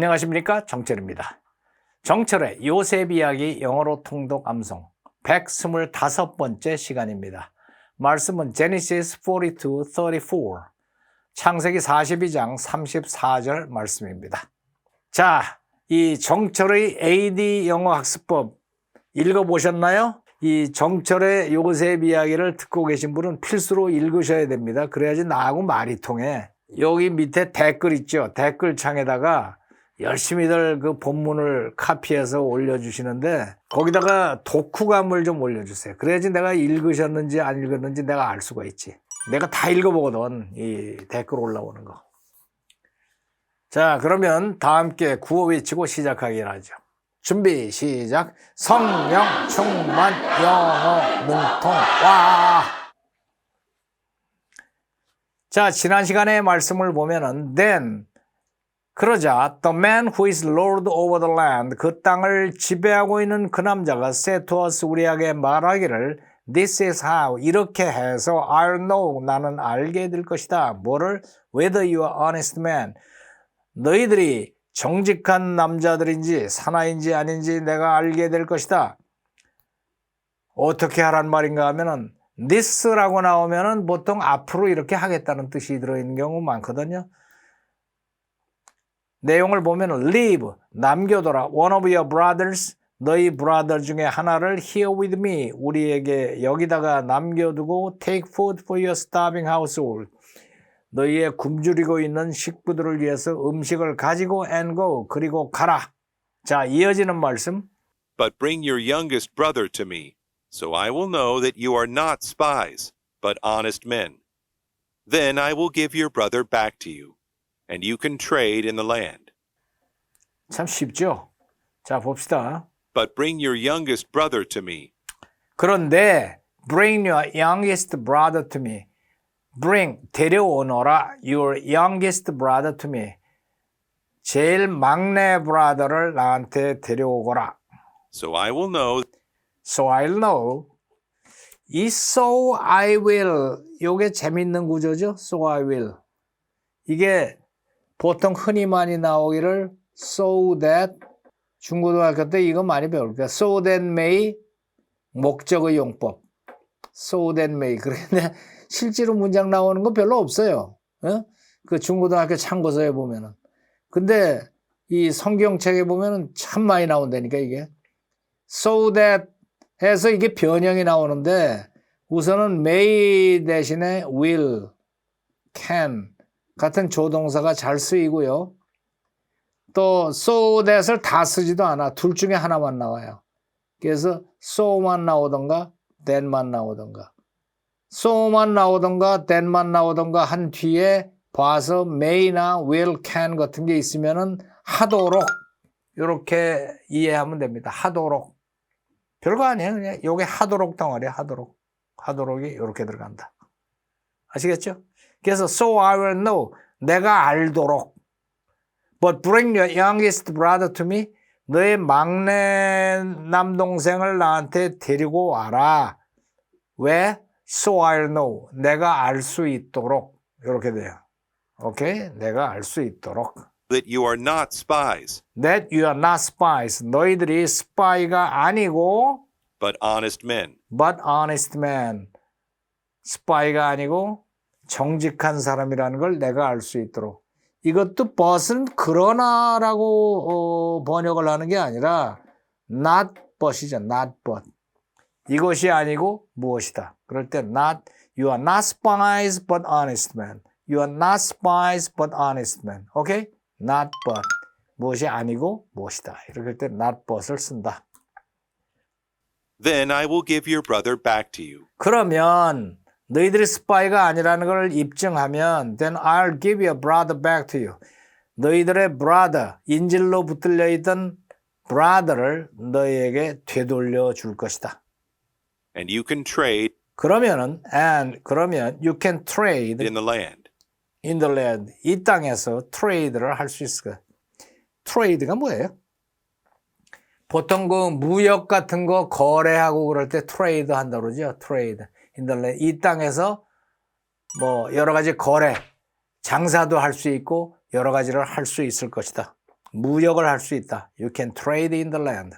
안녕하십니까, 정철입니다. 정철의 요셉이야기 영어로 통독 암송 125번째 시간입니다. 말씀은 Genesis 42:34 창세기 42장 34절 말씀입니다. 자, 이 정철의 AD 영어학습법 읽어보셨나요? 이 정철의 요셉이야기를 듣고 계신 분은 필수로 읽으셔야 됩니다. 그래야지 나하고 말이 통해. 여기 밑에 댓글 있죠? 댓글창에다가 열심히들 그 본문을 카피해서 올려주시는데 거기다가 독후감을 좀 올려주세요. 그래야지 내가 읽으셨는지 안 읽었는지 내가 알 수가 있지. 내가 다 읽어보거든, 이 댓글 올라오는 거. 자, 그러면 다 함께 구호 외치고 시작하기로 하죠. 준비 시작. 성령 충만 영어 능통 와. 자, 지난 시간에 말씀을 보면은 then 그러자 the man who is lord over the land 그 땅을 지배하고 있는 그 남자가 said to us 우리에게 말하기를 this is how 이렇게 해서 I'll know 나는 알게 될 것이다. 뭐를? whether you are honest man 너희들이 정직한 남자들인지 사나이인지 아닌지 내가 알게 될 것이다. 어떻게 하란 말인가 하면은 this라고 나오면은 보통 앞으로 이렇게 하겠다는 뜻이 들어있는 경우 많거든요. 내용을 보면 leave, 남겨둬라. one of your brothers, 너희 브라더 중에 하나를 here with me, 우리에게 여기다가 남겨두고 take food for your starving household, 너희의 굶주리고 있는 식구들을 위해서 음식을 가지고 and go, 그리고 가라. 자, 이어지는 말씀. But bring your youngest brother to me, so I will know that you are not spies, but honest men. Then I will give your brother back to you. And you can trade in the land. 참 쉽죠? 자, 봅시다. But bring your youngest brother to me. 그런데 bring your youngest brother to me. bring, 데려오너라 your youngest brother to me. 제일 막내 브라더를 나한테 데려오거라. So I will know. So I'll know. 이 so I will, 요게 재밌는 구조죠? So I will. 이게 보통 흔히 많이 나오기를 so that 중고등학교 때 이거 많이 배울 거야. so that may 목적의 용법. so that may. 그런데 실제로 문장 나오는 거 별로 없어요. 어? 그 중고등학교 참고서에 보면은. 근데 이 성경책에 보면은 참 많이 나온다니까 이게. so that 해서 이게 변형이 나오는데 우선은 may 대신에 will, can 같은 조동사가 잘 쓰이고요. 또 so that을 다 쓰지도 않아. 둘 중에 하나만 나와요. 그래서 so만 나오던가 that만 나오던가. so만 나오던가 that만 나오던가 한 뒤에 봐서 may나 will, can 같은 게 있으면은 하도록 이렇게 이해하면 됩니다. 하도록. 별거 아니에요. 그냥 요게 하도록 덩어리야. 하도록. 하도록이 이렇게 들어간다. 아시겠죠? 그래서 so I will know, 내가 알도록. But bring your youngest brother to me, 너의 막내 남동생을 나한테 데리고 와라. 왜? So I'll know, 내가 알 수 있도록. 이렇게 돼요. 오케이? 내가 알 수 있도록. That you are not spies. That you are not spies. 너희들이 스파이가 아니고 But honest men. But honest man. 스파이가 아니고 정직한 사람이라는 걸 내가 알 수 있도록. 이것도 but은 그러나라고 번역을 하는 게 아니라 not but이죠. not but. 이것이 아니고 무엇이다. 그럴 때 not, you are not spies but honest men. You are not spies but honest men. 오케이? not but. 무엇이 아니고 무엇이다. 이럴 때 not but을 쓴다. Then I will give your brother back to you. 그러면 너희들이 스파이가 아니라는 걸 입증하면 then I'll give your brother back to you. 너희들의 brother, 인질로 붙들려 있던 brother를 너희에게 되돌려 줄 것이다. And you can trade 그러면 you can trade in the land. in the land. 이 땅에서 trade를 할 수 있을 거야. trade가 뭐예요? 보통 그 무역 같은 거 거래하고 그럴 때 트레이드 한다고 그러죠. 트레이드. 이 땅에서 뭐 여러 가지 거래, 장사도 할 수 있고 여러 가지를 할 수 있을 것이다. 무역을 할 수 있다. You can trade in the land.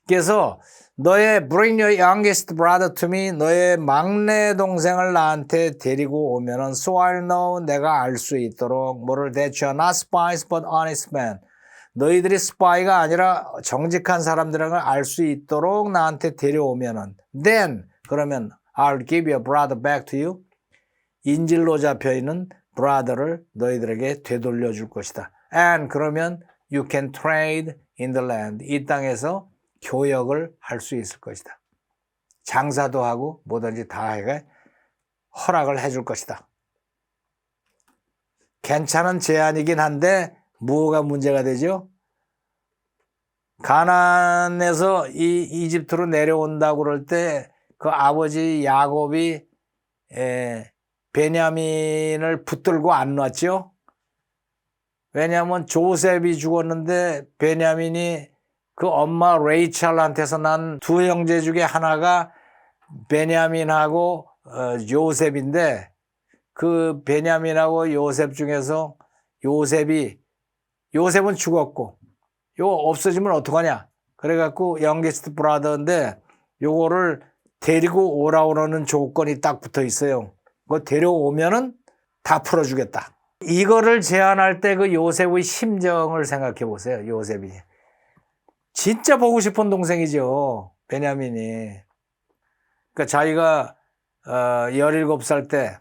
그래서 너의 bring your youngest brother to me, 너의 막내 동생을 나한테 데리고 오면은 so I'll know, 내가 알 수 있도록 뭐를 that you are not spies but honest men. 너희들이 스파이가 아니라 정직한 사람들인 걸 알 수 있도록 나한테 데려오면은 then 그러면 I'll give your brother back to you. 인질로 잡혀 있는 brother를 너희들에게 되돌려 줄 것이다. And 그러면 you can trade in the land. 이 땅에서 교역을 할 수 있을 것이다. 장사도 하고 뭐든지 다 해가 허락을 해줄 것이다. 괜찮은 제안이긴 한데 뭐가 문제가 되죠? 가나안에서 이 이집트로 내려온다고 그럴 때 그 아버지 야곱이 베냐민을 붙들고 안 놨죠? 왜냐하면 조셉이 죽었는데 베냐민이 그 엄마 레이첼한테서 난 두 형제 중에 하나가 베냐민하고 요셉인데 그 베냐민하고 요셉 중에서 요셉은 죽었고 요거 없어지면 어떡하냐 그래갖고 youngest brother인데 요거를 데리고 오라고 그러는 조건이 딱 붙어 있어요. 그거 데려오면은 다 풀어주겠다. 이거를 제안할 때 그 요셉의 심정을 생각해 보세요. 요셉이 진짜 보고 싶은 동생이죠. 베냐민이. 그러니까 자기가 17살 때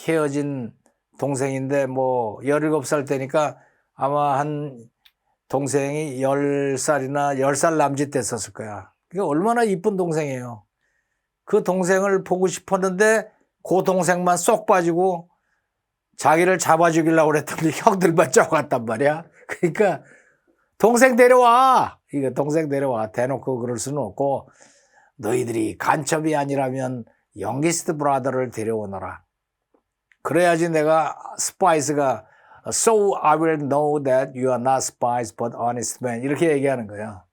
헤어진 동생인데 뭐 17살 때니까 아마 한 동생이 10살이나 10살 남짓 됐었을 거야. 그게 얼마나 이쁜 동생이에요. 그 동생을 보고 싶었는데 그 동생만 쏙 빠지고 자기를 잡아 죽이려고 그랬더니 형들만 쫓아갔단 말이야. 그러니까 동생 데려와. 이거 동생 데려와. 대놓고 그럴 수는 없고 너희들이 간첩이 아니라면 youngest brother를 데려오너라. 그래야지 내가 스파이스가 so I will know that you are not spies but honest men 이렇게 얘기하는 거야.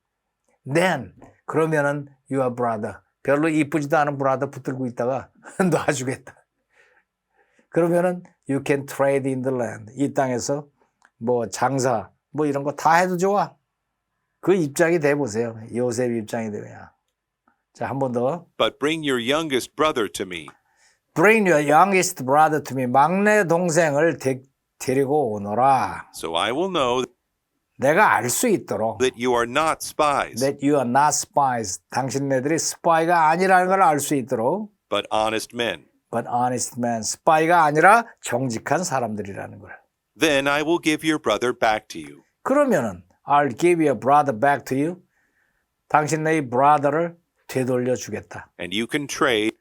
Then 그러면은 your brother 별로 이쁘지도 않은 brother 붙들고 있다가 놔주겠다. 그러면은 you can trade in the land 이 땅에서 뭐 장사 뭐 이런 거 다 해도 좋아. 그 입장이 돼 보세요. 요셉 입장이 되면. 자, 한 번 더. But bring your youngest brother to me. Bring your youngest brother to me. 막내 동생을 데리고 오너라. So I will know 내가 알 수 있도록. that you are not spies, That you are not spies. 당신네들이 스파이가 아니라는 걸 알 수 있도록. but honest men. But honest men. 스파이가 아니라 정직한 사람들이라는 걸. Then I will give your brother back to you. 그러면은 I'll give your brother back to you. 당신네의 brother를 되돌려 주겠다. And you can trade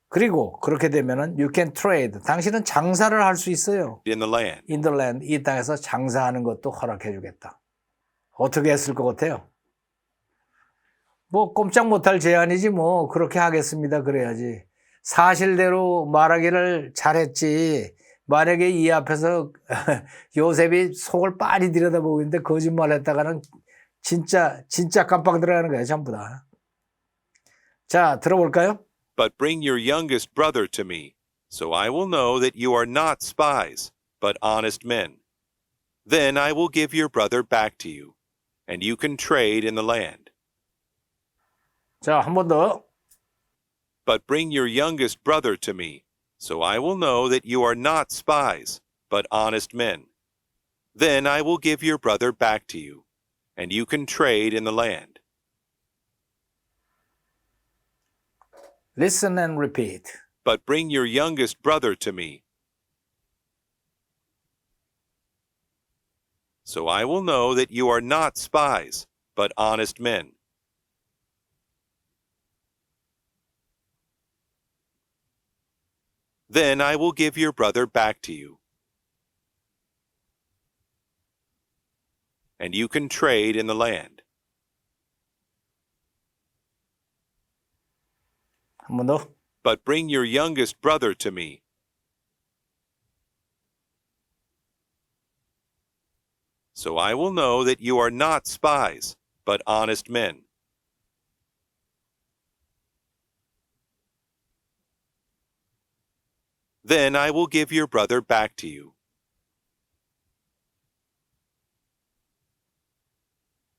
그리고 그렇게 되면은 you can trade. 당신은 장사를 할 수 있어요. in the land. In the land. 이 땅에서 장사하는 것도 허락해 주겠다. 어떻게 했을 것 같아요? 뭐 꼼짝 못할 제안이지 뭐 그렇게 하겠습니다. 그래야지. 사실대로 말하기를 잘했지. 만약에 이 앞에서 요셉이 속을 빤히 들여다보고 있는데 거짓말했다가는 진짜 깜빡 들어가는 거예요. 전부 다. 자, 들어볼까요? But bring your youngest brother to me, so I will know that you are not spies, but honest men. Then I will give your brother back to you, and you can trade in the land. 자, 한 번 더. But bring your youngest brother to me, so I will know that you are not spies, but honest men. Then I will give your brother back to you, and you can trade in the land. Listen and repeat. But bring your youngest brother to me, so I will know that you are not spies, but honest men. Then I will give your brother back to you, and you can trade in the land. 한 번 더. But bring your youngest brother to me, so I will know that you are not spies, but honest men. Then I will give your brother back to you,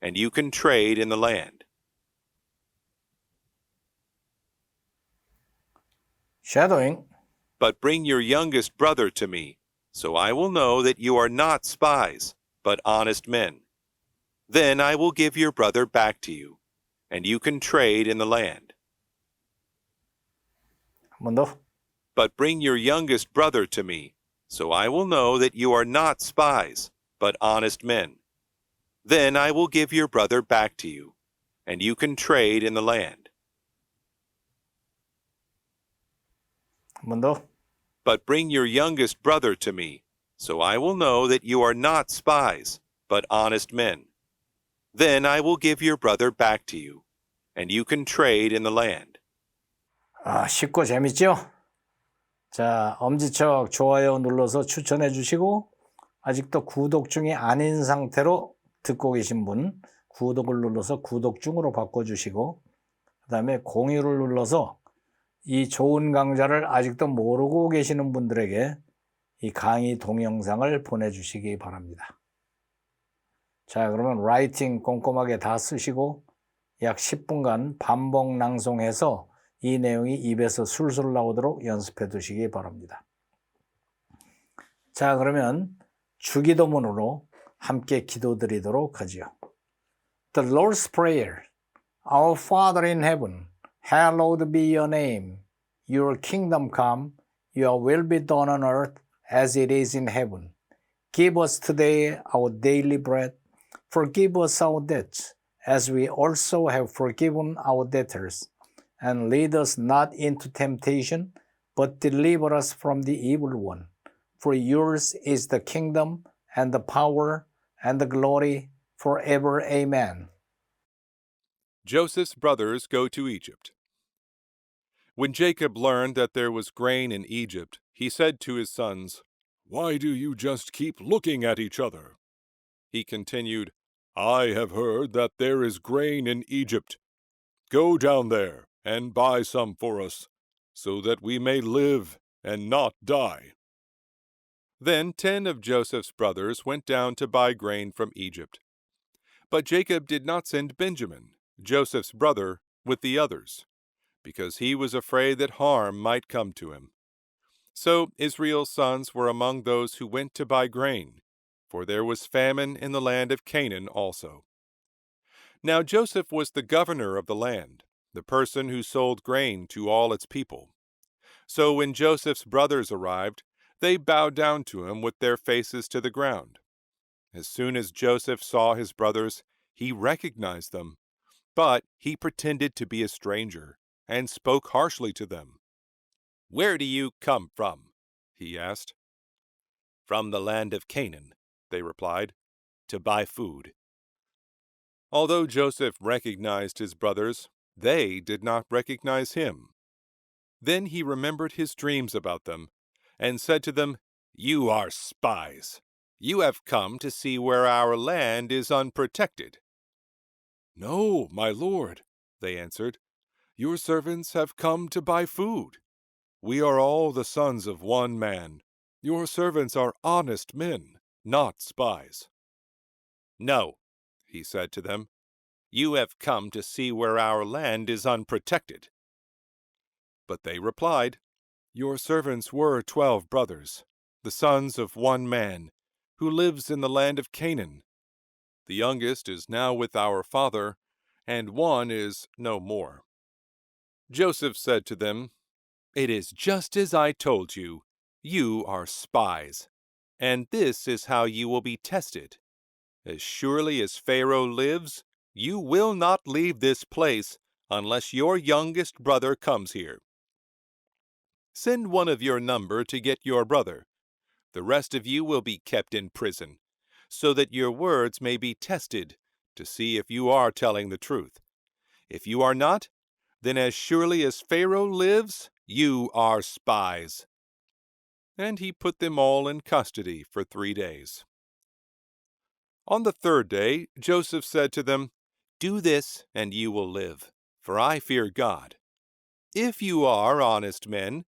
and you can trade in the land. shadowing. But bring your youngest brother to me, so I will know that you are not spies, but honest men. Then I will give your brother back to you, and you can trade in the land. 한 번 더. But bring your youngest brother to me, so I will know that you are not spies, but honest men. Then I will give your brother back to you, and you can trade in the land. 한 번 더. But bring your youngest brother to me, so I will know that you are not spies, but honest men. Then I will give your brother back to you, and you can trade in the land. 쉽고 재밌죠? 자, 엄지척 좋아요 눌러서 추천해 주시고 아직도 구독 중이 아닌 상태로 듣고 계신 분 구독을 눌러서 구독 중으로 바꿔주시고 그 다음에 공유를 눌러서 이 좋은 강좌를 아직도 모르고 계시는 분들에게 이 강의 동영상을 보내주시기 바랍니다. 자, 그러면 라이팅 꼼꼼하게 다 쓰시고 약 10분간 반복 낭송해서 이 내용이 입에서 술술 나오도록 연습해 두시기 바랍니다. 자, 그러면 주기도문으로 함께 기도드리도록 하지요. The Lord's Prayer. Our Father in heaven, hallowed be your name. Your kingdom come, your will be done on earth as it is in heaven. Give us today our daily bread. Forgive us our debts, as we also have forgiven our debtors. And lead us not into temptation, but deliver us from the evil one. For yours is the kingdom, and the power, and the glory, forever. Amen. Joseph's brothers go to Egypt. When Jacob learned that there was grain in Egypt, he said to his sons, "Why do you just keep looking at each other?" He continued, "I have heard that there is grain in Egypt. Go down there and buy some for us, so that we may live and not die." Then 10 of Joseph's brothers went down to buy grain from Egypt. But Jacob did not send Benjamin, Joseph's brother, with the others, because he was afraid that harm might come to him. So Israel's sons were among those who went to buy grain, for there was famine in the land of Canaan also. Now Joseph was the governor of the land, the person who sold grain to all its people. So when Joseph's brothers arrived, they bowed down to him with their faces to the ground. As soon as Joseph saw his brothers, he recognized them, but he pretended to be a stranger and spoke harshly to them. "Where do you come from?" he asked. "From the land of Canaan," they replied, "to buy food." Although Joseph recognized his brothers, they did not recognize him. Then he remembered his dreams about them, and said to them, "You are spies. You have come to see where our land is unprotected." "No, my lord," they answered. "Your servants have come to buy food. We are all the sons of one man. Your servants are honest men, not spies." "No," he said to them, "you have come to see where our land is unprotected." But they replied, "Your servants were 12 brothers, the sons of one man, who lives in the land of Canaan. The youngest is now with our father, and one is no more." Joseph said to them, "It is just as I told you. You are spies, and this is how you will be tested. As surely as Pharaoh lives, you will not leave this place unless your youngest brother comes here. Send one of your number to get your brother. The rest of you will be kept in prison, so that your words may be tested to see if you are telling the truth. If you are not, then as surely as Pharaoh lives, you are spies." And he put them all in custody for 3 days. On the 3rd day, Joseph said to them, "Do this, and you will live, for I fear God. If you are honest men,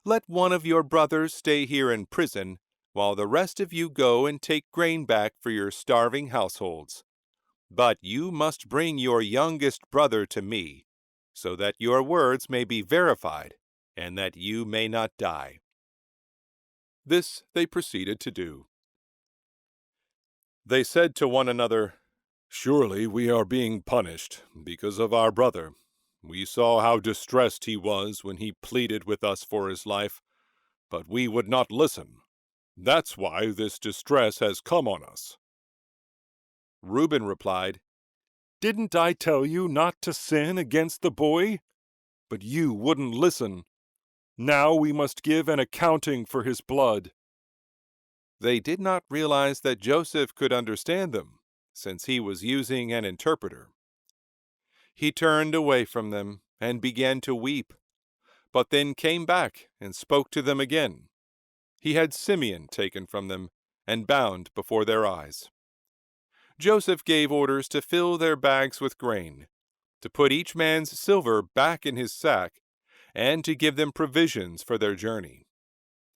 let one of your brothers stay here in prison, while the rest of you go and take grain back for your starving households. But you must bring your youngest brother to me, so that your words may be verified, and that you may not die." This they proceeded to do. They said to one another, "Surely we are being punished because of our brother. We saw how distressed he was when he pleaded with us for his life, but we would not listen. That's why this distress has come on us." Reuben replied, "Didn't I tell you not to sin against the boy? But you wouldn't listen. Now we must give an accounting for his blood." They did not realize that Joseph could understand them, since he was using an interpreter. He turned away from them and began to weep, but then came back and spoke to them again. He had Simeon taken from them and bound before their eyes. Joseph gave orders to fill their bags with grain, to put each man's silver back in his sack, and to give them provisions for their journey.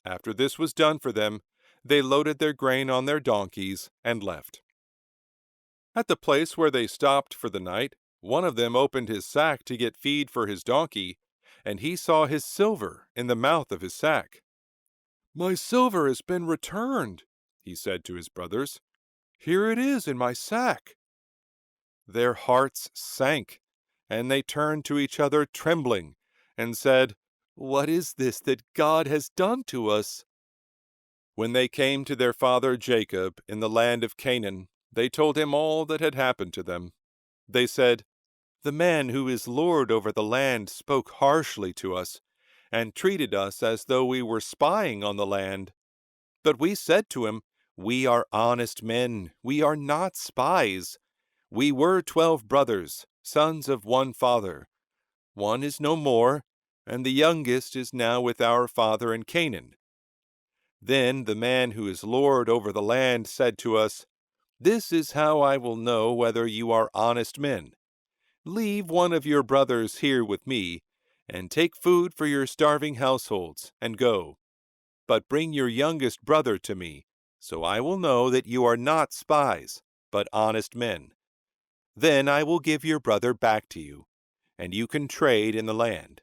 After this was done for them, they loaded their grain on their donkeys and left. At the place where they stopped for the night, one of them opened his sack to get feed for his donkey, and he saw his silver in the mouth of his sack. "My silver has been returned," he said to his brothers. "Here it is in my sack." Their hearts sank, and they turned to each other trembling, and said, "What is this that God has done to us?" When they came to their father Jacob in the land of Canaan, they told him all that had happened to them. They said, "The man who is lord over the land spoke harshly to us, and treated us as though we were spying on the land. But we said to him, 'We are honest men, we are not spies. We were 12 brothers, sons of one father. One is no more, and the youngest is now with our father in Canaan.' Then the man who is lord over the land said to us, 'This is how I will know whether you are honest men. Leave one of your brothers here with me, and take food for your starving households, and go. But bring your youngest brother to me, so I will know that you are not spies, but honest men. Then I will give your brother back to you, and you can trade in the land.'